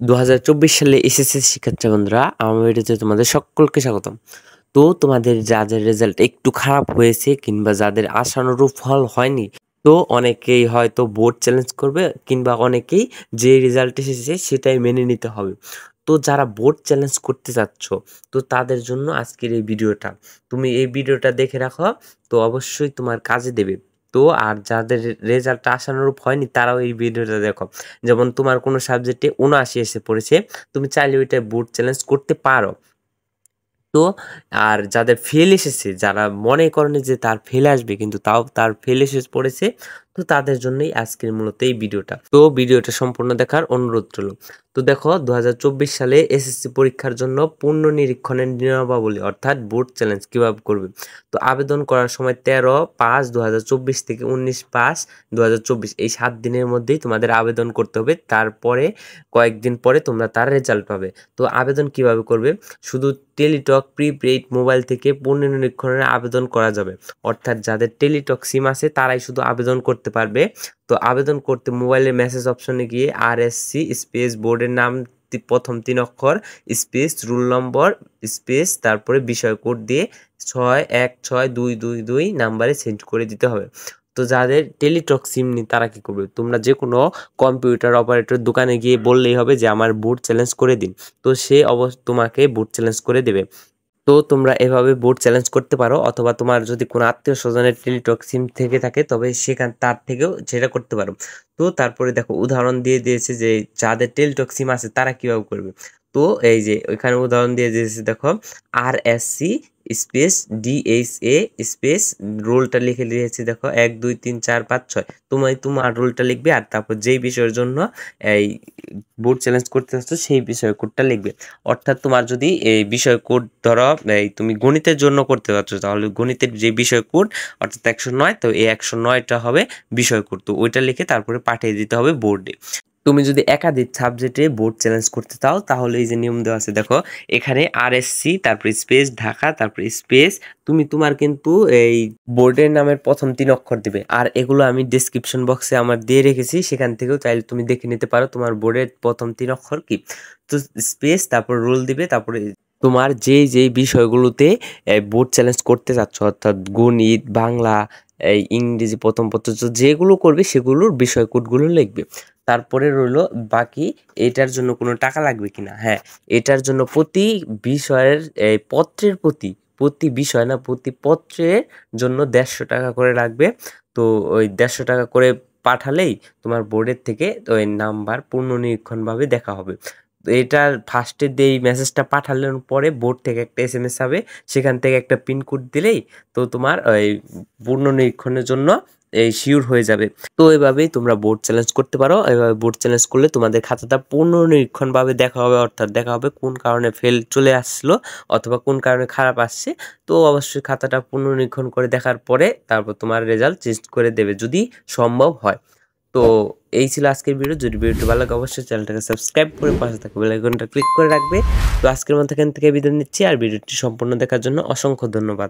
2024 সালে এসএসসি শিক্ষার্থী বন্ধুরা, আমার ভিডিওতে তোমাদের সকলকে স্বাগতম। তো তোমাদের যাদের রেজাল্ট একটু খারাপ হয়েছে কিংবা যাদের আশানুরূপ ফল হয়নি, তো অনেকেই হয়তো বোর্ড চ্যালেঞ্জ করবে কিংবা অনেকেই যে রেজাল্ট এসেছে সেটাই মেনে নিতে হবে। তো যারা বোর্ড চ্যালেঞ্জ করতে চাচ্ছ, তো তাদের জন্য আজকের এই ভিডিওটা। তুমি এই ভিডিওটা দেখে রাখো, তো অবশ্যই তোমার কাজে দেবে। তো আর যাদের রেজাল্টটা আশানুরূপ হয়নি তারাও এই ভিডিওটা দেখো। যেমন তোমার কোনো সাবজেক্টে ৭৯ এসে পড়েছে, তুমি চাইলে ওইটা বোর্ড চ্যালেঞ্জ করতে পারো। তো আর যাদের ফেল এসেছে, যারা মনে করেনি যে তার ফেল আসবে কিন্তু তাও তার ফেল এসে পড়েছে, তো তাদের জন্যই আজকের মূলত এই ভিডিওটা। তো ভিডিওটা সম্পূর্ণ দেখার অনুরোধ রইল। তো দেখো, 2024 সালে এসএসসি পরীক্ষার জন্য পুনর্নিরীক্ষণের নিয়মাবলী অর্থাৎ বোর্ড চ্যালেঞ্জ কিভাবে করবে। তো আবেদন করার সময় 13/5/2024 থেকে 19/5/2024 এই 7 দিনের মধ্যেই তোমাদের আবেদন করতে হবে। তারপরে কয়েকদিন পরে তোমরা তার রেজাল্ট পাবে। তো আবেদন কিভাবে করবে? শুধু টেলিটক প্রিপেইড মোবাইল থেকে পুনর্নিরীক্ষণের আবেদন করা যাবে। অর্থাৎ যাদের টেলিটক সিম আছে তারাই শুধু আবেদন করতে পারবে। তো আবেদন করতে মোবাইলের মেসেজ অপশনে গিয়ে RSC স্পেস বোর্ডের নাম প্রথম 3 অক্ষর স্পেস রোল নম্বর স্পেস তারপরে বিষয় কোড দিয়ে 616222 নাম্বারে সেন্ড করে দিতে হবে। তো যাদের টেলিটক সিম নেই তারা কি করবে? তোমরা যে কোনো কম্পিউটার অপারেটর দোকানে গিয়ে বললেই হবে যে আমার বোর্ড চ্যালেঞ্জ করে দিন। তো সে তোমাকে বোর্ড চ্যালেঞ্জ করে দেবে। তো তোমরা এভাবে বোর্ড চ্যালেঞ্জ করতে পারো, অথবা তোমার যদি কোনো আত্মীয় স্বজনের টেলিটক সিম থেকে থাকে তবে তার থেকেও সেটা করতে পারো। তো তারপরে দেখো, উদাহরণ দিয়ে দিয়েছে যে যাদের টেলিটক সিম আছে তারা কিভাবে করবে। তো এই যে ওইখানে উদাহরণ দিয়ে দিয়েছে, দেখো RSC স্পেস DHA স্পেস রোলটা লিখে দিয়েছি, দেখো 1 2 3 4 5 6। তোমার রোলটা লিখবে আর তারপর যেই বিষয়ের জন্য এই বোর্ড চ্যালেঞ্জ করতে চাচ্ছ সেই বিষয় কোডটা লিখবে। অর্থাৎ তোমার যদি এই বিষয় কোড ধরো এই তুমি গণিতের জন্য করতে চাচ্ছ, তাহলে গণিতের যে বিষয় কোড অর্থাৎ 109, তো এই 109টা হবে বিষয় কোড। তো ওইটা লিখে তারপরে পাঠিয়ে দিতে হবে বোর্ডে। তুমি যদি একাধিক সাবজেক্টে বোর্ড চ্যালেঞ্জ করতে চাও তাহলে এই যে নিয়ম দেওয়া আছে, দেখো এখানে RSC তারপর স্পেস ঢাকা তারপর স্পেস তুমি তোমার কিন্তু এই বোর্ডের নামের প্রথম 3 অক্ষর দিবে। আর এগুলো আমি ডেসক্রিপশন বক্সে আমার দিয়ে রেখেছি, সেখান থেকেও চাইলে তুমি দেখে নিতে পারো তোমার বোর্ডের প্রথম 3 অক্ষর কি। তো স্পেস তারপর রোল দিবে, তারপরে তোমার যেই বিষয়গুলোতে বোর্ড চ্যালেঞ্জ করতে চাচ্ছ অর্থাৎ গণিত, বাংলা, এই ইংরেজি প্রথম পত্র যেগুলো করবে সেগুলোর বিষয় কোডগুলো লিখবে। তারপরে রইলো বাকি, এটার জন্য কোনো টাকা লাগবে কিনা। হ্যাঁ, এটার জন্য প্রতি বিষয়ের পত্রের প্রতি বিষয় না, প্রতি পত্রের জন্য 150 টাকা করে লাগবে। তো ওই 150 টাকা করে পাঠালেই তোমার বোর্ডের থেকে ওই নাম্বার পুনর্নিরীক্ষণভাবে দেখা হবে। তো এটার ফার্স্টে এই মেসেজটা পাঠানোর পরে বোর্ড থেকে একটা SMS হবে, সেখান থেকে একটা পিনকোড দিলেই তো তোমার ওই পুনর্নিরীক্ষণের জন্য এই শিওর হয়ে যাবে। তো এভাবেই তোমরা বোর্ড চ্যালেঞ্জ করতে পারো। এভাবে বোর্ড চ্যালেঞ্জ করলে তোমাদের খাতাটা পুনর্নিরীক্ষণভাবে দেখা হবে, অর্থাৎ দেখা হবে কোন কারণে ফেল চলে আসলো অথবা কোন কারণে খারাপ আসছে। তো অবশ্যই খাতাটা পুনর্নিরীক্ষণ করে দেখার পরে তারপর তোমার রেজাল্ট চেঞ্জ করে দেবে যদি সম্ভব হয়। তো এই ছিল আজকের ভিডিও। যদি ভিডিওটি ভালো লাগে অবশ্যই চ্যানেলটাকে সাবস্ক্রাইব করে পাশে থাকা বেল আইকনটা ক্লিক করে রাখবে। তো আজকের মতো এখান থেকে বিদায় নিচ্ছি, আর ভিডিওটি সম্পূর্ণ দেখার জন্য অসংখ্য ধন্যবাদ।